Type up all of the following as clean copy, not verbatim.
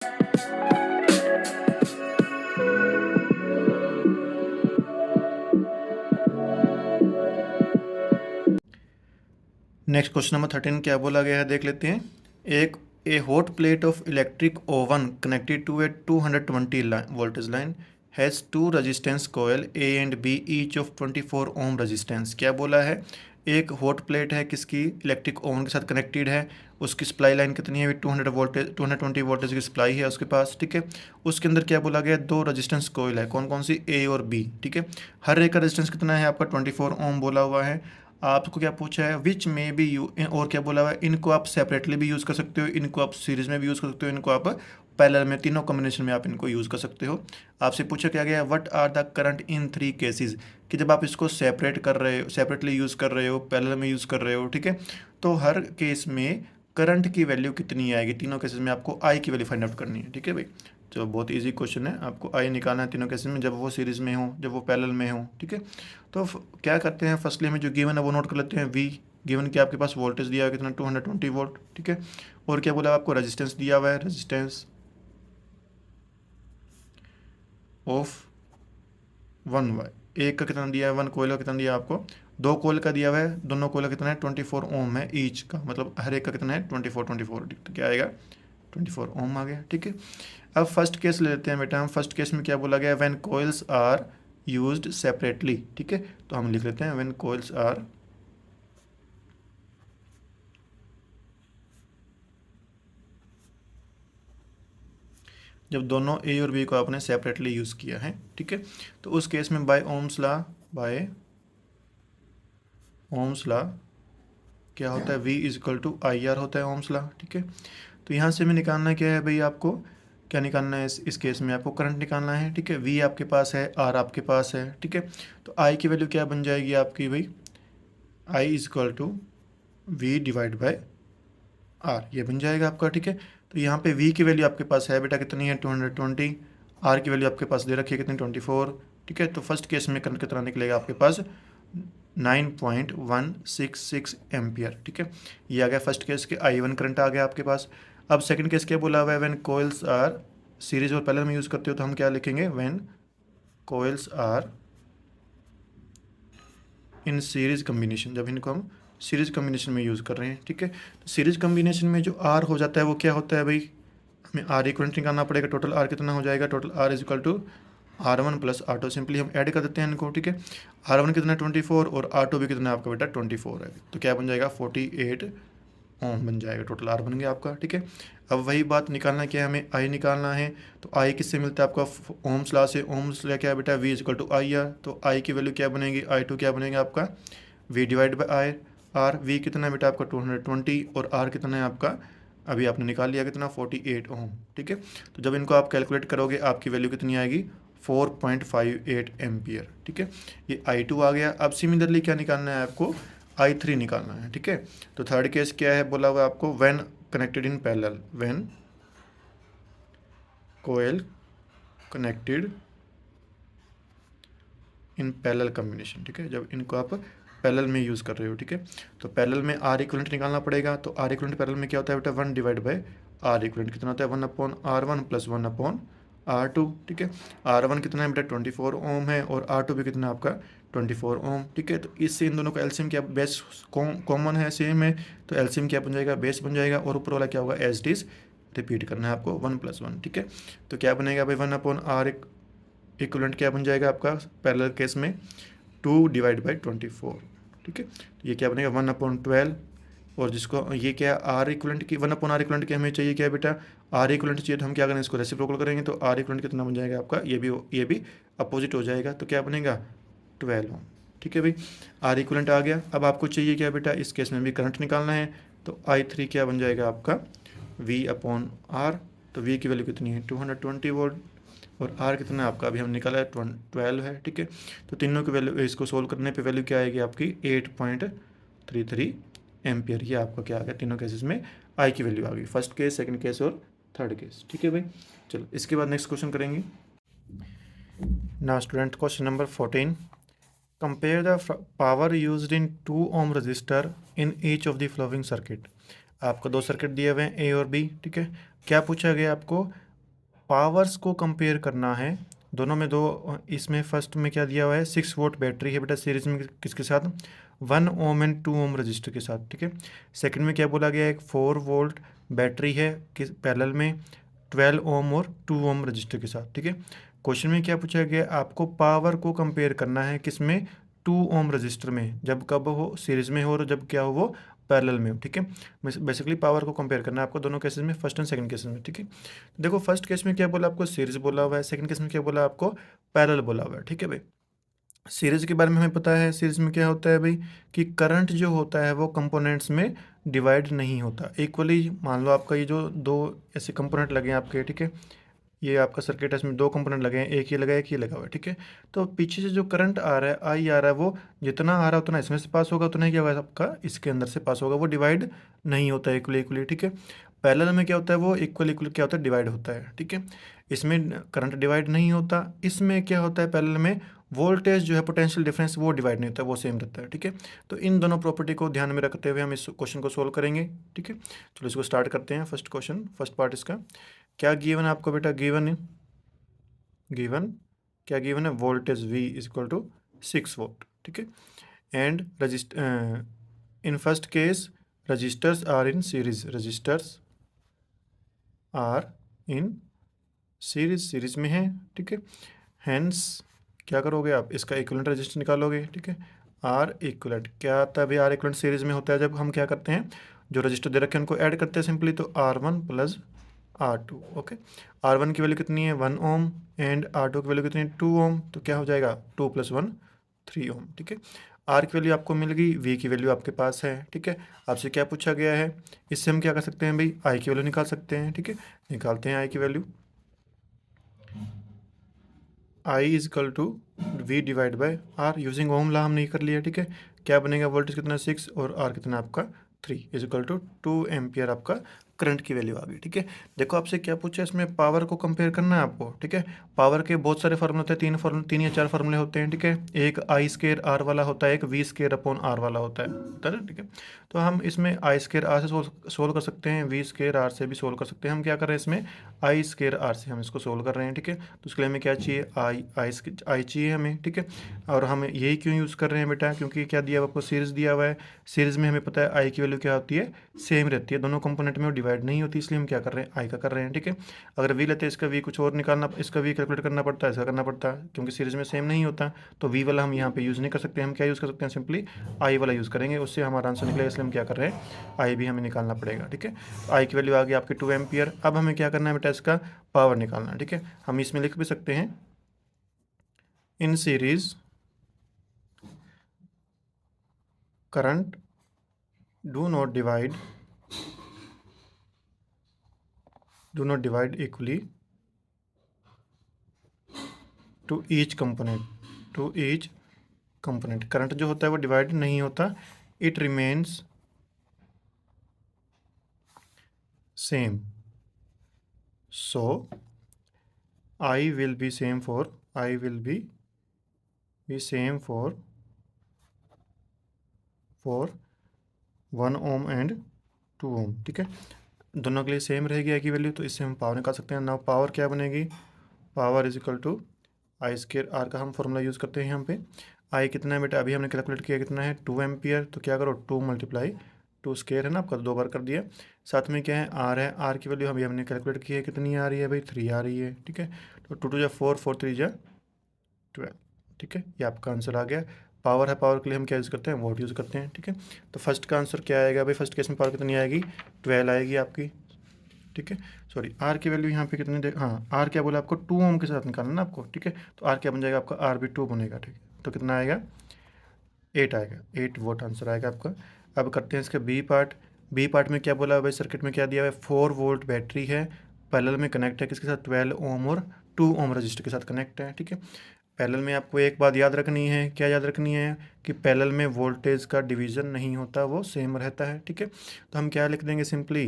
Next question number 13 क्या बोला गया है देख लेते हैं। एक a hot plate of electric oven connected to a 220 voltage line has two resistance coil A and B each of 24 ohm resistance. क्या बोला है, एक हॉट प्लेट है किसकी, इलेक्ट्रिक ओवन के साथ कनेक्टेड है, उसकी सप्लाई लाइन कितनी है, 220 वोल्टेज की सप्लाई है उसके पास, ठीक है। उसके अंदर क्या बोला गया, दो रेजिस्टेंस कोयल है, कौन कौन सी, ए और बी, ठीक है। हर एक का रेजिस्टेंस कितना है आपका, 24 ओम बोला हुआ है। आपको क्या पूछा है, विच में भी यू, और क्या बोला हुआ है, इनको आप सेपरेटली भी यूज़ कर सकते हो, इनको आप सीरीज़ में भी यूज़ कर सकते हो, इनको आप पैरेलल में, तीनों कॉम्बिनेशन में आप इनको यूज़ कर सकते हो। आपसे पूछा क्या गया, what are the current in 3 cases, कि जब आप इसको सेपरेट कर रहे हो, सेपरेटली यूज़ कर रहे हो, पैरेलल में यूज़ कर रहे हो, ठीक है, तो हर केस में करंट की वैल्यू कितनी आएगी, तीनों केसेस में आपको आई की वैल्यू फाइंड आउट करनी है, ठीक है भाई। तो बहुत इजी क्वेश्चन है, आपको आई निकालना है तीनों केसेस में, जब वो सीरीज़ में हो, जब वो पैरेलल में हो, ठीक है। तो क्या करते हैं, फर्स्टली हमें जो गिवन है वो नोट कर लेते हैं, वी गिवन कि आपके पास वोल्टेज दिया हुआ है कितना, 220 वोल्ट, ठीक है। और क्या बोला आपको, रेजिस्टेंस दिया हुआ है, रेजिस्टेंस ऑफ 1 एक का कितना दिया है, 1 कोयल का कितना दिया है आपको, 2 कोयल का दिया हुआ है, दोनों कोयल का कितना है, 24 ओम है ईच का, मतलब हर एक का कितना है, 24 तो क्या आएगा, 24 ओम आ गया, ठीक है। अब फर्स्ट केस ले लेते हैं बेटा हम, फर्स्ट केस में क्या बोला गया, when coils are used separately, ठीक है। तो हम लिख लेते हैं व्हेन कोयल्स आर जब दोनों ए और बी को आपने सेपरेटली यूज़ किया है, ठीक है। तो उस केस में बाय ओम्स लॉ क्या होता है, V is equal to I R होता है ओम्स लॉ, ठीक है। तो यहाँ से हमें निकालना क्या है भाई, आपको क्या निकालना है, इस केस में आपको करंट निकालना है, ठीक है। V आपके पास है, R आपके पास है, ठीक है। तो I की वैल्यू क्या बन जाएगी आपकी भाई, I is equal to V divide by R, ये बन जाएगा आपका, ठीक है। तो यहाँ पे V की वैल्यू आपके पास है बेटा कितनी है, 220, R की वैल्यू आपके पास दे रखी है कितनी, 24, ठीक है। तो फर्स्ट केस में करंट कितना निकलेगा आपके पास, 9.166 एम्पियर, ठीक है। ये आ गया फर्स्ट केस के, I1 करंट आ गया आपके पास। अब सेकंड केस क्या बोला हुआ है, व्हेन कोयल्स आर सीरीज और पैरेलल में यूज़ करते हो तो हम क्या लिखेंगे, when coils are in series combination, जब इनको हम सीरीज कम्बिनेशन में यूज़ कर रहे हैं, ठीक है। तो सीरीज कम्बिनेशन में जो आर हो जाता है वो क्या होता है भाई, हमें आर इक्वलेंट निकालना पड़ेगा, टोटल आर कितना हो जाएगा, total R is equal to R1 plus R2, simply हम ऐड कर देते हैं इनको, ठीक है। R1 कितना 24 और R2 भी कितना आपका बेटा 24 है, तो क्या बन जाएगा 48 ओम बन जाएगा, टोटल R बन गया आपका, ठीक है। अब वही बात निकालना क्या है, हमें I निकालना है, तो I किससे मिलता है आपका, ओम्स लॉ से। ओम्स लॉ क्या है बेटा, V equal to I R, तो I की वैल्यू क्या बनेगी, I2 क्या बनेगा आपका, V divide by I R. V कितना है बेटा आपका 220 और R कितना है आपका, अभी आपने निकाल लिया कितना, 48 ओम, ठीक है। तो जब इनको आप कैलकुलेट करोगे आपकी वैल्यू कितनी आएगी, 4.58 एम्पियर, ठीक है। ये I2 आ गया। अब सिमिलरली क्या निकालना है आपको, I3 निकालना है, ठीक है। तो थर्ड केस क्या है बोला हुआ आपको, when connected in parallel, when coil connected in parallel combination, ठीक है, जब इनको आप पैरेलल में यूज़ कर रहे हो, ठीक है। तो पैरेलल में आर इक्वलेंट निकालना पड़ेगा, तो आर इक्वलेंट पैरेलल में क्या होता है बेटा, 1 डिवाइड बाय आर इक्वलेंट कितना होता है, 1/R1 प्लस 1/R2, ठीक है। R1 कितना है बेटा 24 ओम है और R2 भी कितना आपका 24 ओम, ठीक है। तो इससे इन दोनों का एलसीएम क्या, बेस कॉमन है, सेम है, तो एलसीएम क्या बन जाएगा, बेस बन जाएगा, और ऊपर वाला क्या होगा, एज इट इज रिपीट करना है आपको, 1+1, ठीक है। तो क्या बनेगा भाई, 1/R इक्वलेंट क्या बन जाएगा आपका पैरेलल केस में, 2 डिवाइड बाई 24, ठीक है। तो ये क्या बनेगा 1/12, और जिसको ये क्या आर इक्वलेंट की 1/R इक्वलेंट की हमें चाहिए क्या है बेटा, आर इक्वलेंट चाहिए, तो हम क्या करें, इसको रेसिप्रोकल करेंगे, तो आर इक्वलेंट कितना बन जाएगा आपका, ये भी अपोजिट हो जाएगा, तो क्या बनेगा 12 ओम, ठीक है भाई। आर इक्वलेंट आ गया। अब आपको चाहिए क्या बेटा, इस केस में भी करंट निकालना है, तो I3 क्या बन जाएगा आपका, V/R, तो V की वैल्यू कितनी है 220 वोल्ट, और R कितना है आपका, अभी हम निकाला है 12 है, ठीक है। तो तीनों की वैल्यू, इसको सोल्व करने पे वैल्यू क्या आएगी आपकी 8.33 एम्पियर। ये आपका क्या आ गया, तीनों केसेस में I की वैल्यू आ गई, फर्स्ट केस, सेकंड केस और थर्ड केस, ठीक है भाई। चलो इसके बाद नेक्स्ट क्वेश्चन करेंगे। Now student question number 14, compare the power used in 2 ohm resistor in each of the following circuit. आपको 2 सर्किट दिए हुए हैं, ए और बी, ठीक है। क्या पूछा गया आपको, पावर्स को कंपेयर करना है दोनों में दो, इसमें फर्स्ट में क्या दिया हुआ है 6 वोल्ट बैटरी है बेटा सीरीज में किसके साथ 1 ओम एंड 2 ओम रजिस्टर के साथ, ठीक है। सेकंड में क्या बोला गया है एक 4 वोल्ट बैटरी है किस पैरेलल में 12 ओम और 2 ओम रजिस्टर के साथ, ठीक है। क्वेश्चन में क्या पूछा गया आपको पावर को कंपेयर करना है किसमें 2 ओम रजिस्टर में, जब कब हो सीरीज में हो और जब क्या हो वो पैरेलल में हो, ठीक है। बेसिकली पावर को कंपेयर करना है आपको दोनों केसेस में, फर्स्ट एंड सेकंड केसेस में, ठीक है। देखो फर्स्ट केस में क्या बोला आपको सीरीज बोला हुआ है, सेकंड केस में क्या बोला आपको पैरेलल बोला हुआ है, ठीक है भाई। सीरीज के बारे में हमें पता है सीरीज में क्या होता है भाई कि करंट जो होता है वो कंपोनेंट्स में डिवाइड नहीं होता इक्वली। मान लो आपका ये जो दो ऐसे कंपोनेंट लगे हैं आपके, ठीक है, ये आपका सर्किट है, इसमें दो कंपोनेंट लगे हैं, एक ये लगा है एक ये लगा हुआ है, ठीक है। तो पीछे से जो करंट आ रहा है आई आ रहा है वो जितना आ रहा है उतना इसमें से पास होगा, उतना ही क्या होगा आपका इसके अंदर से पास होगा, वो डिवाइड नहीं होता है इक्वली इक्वली, ठीक है। पैरेलल में क्या होता है वो इक्वल इक्वल क्या होता है डिवाइड होता है, ठीक है। इसमें करंट डिवाइड नहीं होता, इसमें क्या होता है पैरेलल में वोल्टेज जो है पोटेंशियल डिफरेंस वो डिवाइड नहीं होता, वो सेम रहता है, ठीक है। तो इन दोनों प्रॉपर्टी को ध्यान में रखते हुए हम इस क्वेश्चन को सोल्व करेंगे, ठीक है। चलो इसको स्टार्ट करते हैं। फर्स्ट क्वेश्चन फर्स्ट पार्ट इसका क्या गिवन है आपको बेटा, गिवन क्या गिवन है voltage V is equal to 6 volt, ठीक है। And resistor in first case resistors are in series, resistors are in series में है, ठीक है। हैंस क्या करोगे आप इसका इक्विवेलेंट रजिस्टर निकालोगे, ठीक है। आर इक्विवेलेंट क्या आता है भाई, आर इक्विवेलेंट सीरीज में होता है जब हम क्या करते हैं जो रजिस्टर दे रखे हैं उनको ऐड करते हैं सिंपली, तो R1 plus R2, okay. R1 की वैल्यू कितनी है 1 ओम एंड R2 की वैल्यू कितनी है 2 ओम, तो क्या हो जाएगा 2 + 1 3 ओम, ठीक है। आर की वैल्यू आपको मिल गई, वी की वैल्यू आपके पास है, ठीक है। आपसे क्या पूछा गया है, इससे हम क्या कर सकते हैं भाई आई की वैल्यू निकाल सकते हैं, ठीक है। निकालते हैं आई की value, I is equal to V divide by R, using ohm law हमने कर लिया, ठीक है। क्या बनेगा वोल्टेज कितना 6 और आर कितना आपका 3 इज इक्वल टू 2 एम्पियर आपका करंट की वैल्यू आ गई, ठीक है। देखो आपसे क्या पूछा है इसमें पावर को कंपेयर करना है आपको, ठीक है। पावर के बहुत सारे फार्मूले होते हैं, तीन या चार फार्मूले होते हैं, ठीक है। एक आई स्केयर आर वाला होता है, एक वी स्केयर अपॉन आर वाला होता है ना, ठीक है। तो हम इसमें आई स्केयर आर से सोल्व कर सकते हैं, वी स्केयर आर से भी सोल्व कर सकते हैं। हम क्या कर रहे हैं इसमें आई स्केयर आर से हम इसको सोल्व कर रहे हैं, ठीक है। तो उसके लिए हमें क्या चाहिए आई चाहिए हमें, ठीक है। और हम यही क्यों यूज़ कर रहे हैं बेटा, क्योंकि क्या दिया हुआ आपको सीरीज़ दिया हुआ है, सीरीज़ में हमें पता है आई की वैल्यू क्या होती है सेम रहती है, दोनों कंपोनेंट में वो डिवाइड नहीं होती, इसलिए हम क्या कर रहे हैं आई का कर रहे हैं, ठीक है। अगर वी लेते हैं इसका वी कुछ और निकालना, इसका वी कैलकुलेट करना पड़ता है, इसका करना पड़ता है, क्योंकि सीरीज़ में सेम नहीं होता। तो वी वाला हम यहाँ पे यूज़ नहीं कर सकते, हम क्या यूज़ कर सकते हैं सिंपली आई वाला यूज़ करेंगे, उससे हमारा आंसर निकलेगा, इसलिए हम क्या कर रहे हैं आई भी हमें निकालना पड़ेगा, ठीक है। आई की वैल्यू आ गई आपकी 2 एम्पियर। अब हमें क्या करना है बेटा इसका पावर निकालना है, ठीक है। हम इसमें लिख भी सकते हैं in series current do not divide equally to each component, current जो होता है वो डिवाइड नहीं होता, it remains same, so I will be same for 1 ohm and 2 ohm, ठीक है। दोनों के लिए सेम रहेगी आई की वैल्यू, तो इससे हम पावर निकाल सकते हैं। नाउ पावर क्या बनेगी, power is equal to I square R का हम फॉर्मूला यूज़ करते हैं यहाँ पे। आई कितना है बेटा, अभी हमने कैलकुलेट किया कितना है 2 एम्पियर, तो क्या करो 2 × 2 स्केयर है ना आपका, 2 बार कर दिया। साथ में क्या है आर है, आर की वैल्यू अभी हमने कैलकुलेट की है कितनी आ रही है भाई 3 आ रही है, ठीक है। तो 2 2 4 4 3 12, ठीक है। ये आपका आंसर आ गया। पावर है, पावर के लिए हम क्या यूज़ करते हैं वोट यूज़ करते हैं, ठीक है। तो फर्स्ट का आंसर क्या आएगा भाई, फर्स्ट केस में पावर कितनी आएगी 12 आएगी आपकी, ठीक है। सॉरी आर की वैल्यू यहाँ पे कितनी दे, हाँ आर क्या बोला आपको 2 ओम के साथ निकालना ना आपको, ठीक है। तो आर क्या बन जाएगा आपका, आर भी 2 बनेगा, ठीक है। तो कितना आएगा 8 आएगा, 8 वोट आंसर आएगा आपका। अब करते हैं इसका बी पार्ट में क्या बोला भाई, सर्किट में क्या दिया हुआ है 4 वोल्ट बैटरी है, पैरेलल में कनेक्ट है किसके साथ 12 ओम और 2 ओम रजिस्टर के साथ कनेक्ट है, ठीक है। पैरेलल में आपको एक बात याद रखनी है, क्या याद रखनी है कि पैरेलल में वोल्टेज का डिवीज़न नहीं होता, वो सेम रहता है, ठीक है। तो हम क्या लिख देंगे सिंपली,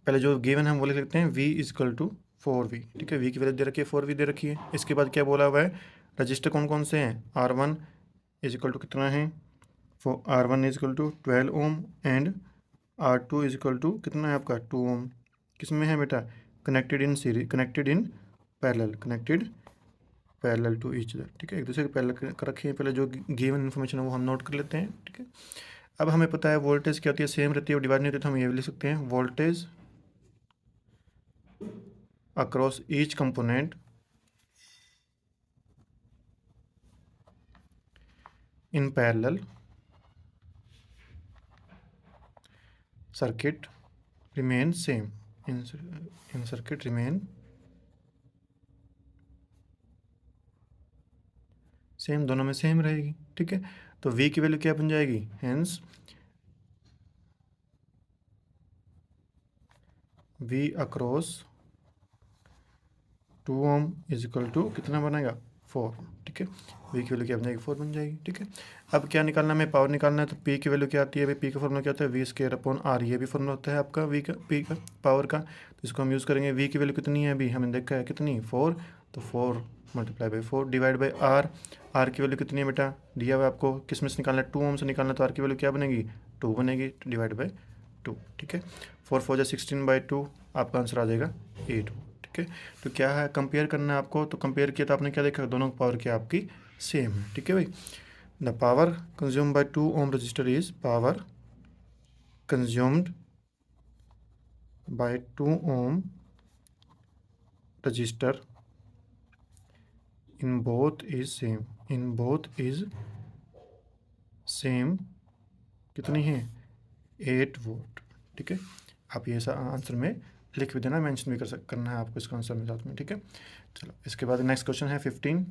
पहले जो गिवन हम वो लिख लेते हैं v is equal to 4v, ठीक है। v की वैल्यू दे रखी है 4v दे रखी है। इसके बाद क्या बोला हुआ है रजिस्टर कौन कौन से हैं, R1 इज इक्वल टू कितना है, R1 is equal to 12 ohm and R2 is equal to कितना है आपका 2 ओम। किस में है बेटा, connected in series, connected in parallel, connected parallel to each other, ठीक है, एक दूसरे के पैरेलल कर रखे हैं। पहले जो गिवन इन्फॉर्मेशन है वो हम नोट कर लेते हैं, ठीक है। अब हमें पता है वोल्टेज क्या होती है, सेम रहती है, डिवाइड नहीं होती, तो हम ये भी लिख सकते हैं voltage across each component in parallel circuit remain same, in circuit remain same, दोनों में सेम रहेगी, ठीक है। तो V की वैल्यू क्या बन जाएगी, hence V across 2 ohm is equal to कितना बनेगा 4, ठीक है। V की वैल्यू क्या बन जाएगी 4 बन जाएगी, ठीक है। अब क्या निकालना है, हमें पावर निकालना है, तो P की वैल्यू क्या आती है, भाई P का फॉर्मूला क्या होता है, V² ये भी फॉर्मूला होता है आपका P का पावर का, तो इसको हम यूज़ करेंगे। V की वैल्यू कितनी है, अभी हमने देखा है कितनी 4, तो 4 multiply by 4 divide by R की वैल्यू कितनी है बेटा, दिया हुआ आपको, किस में से निकालना है, 2 ओम से निकालना, तो R की वैल्यू क्या बनेगी 2 बनेगी, डिवाइड बाई 2, ठीक है। 4 4 16/2, आपका आंसर आ जाएगा 8, ठीक है। तो क्या है, कंपेयर करना है आपको, तो कंपेयर किया तो आपने क्या देखा, दोनों पावर क्या आपकी सेम है, ठीक है भाई। The power consumed by 2 ohm resistor is power consumed by 2 ohm resistor in both is same, in both is same कितनी है 8 वोल्ट, ठीक है। आप ये आंसर में लिख भी देना, मेंशन भी करना है आपको इसका आंसर में साथ में, ठीक है। चलो इसके बाद नेक्स्ट क्वेश्चन है 15।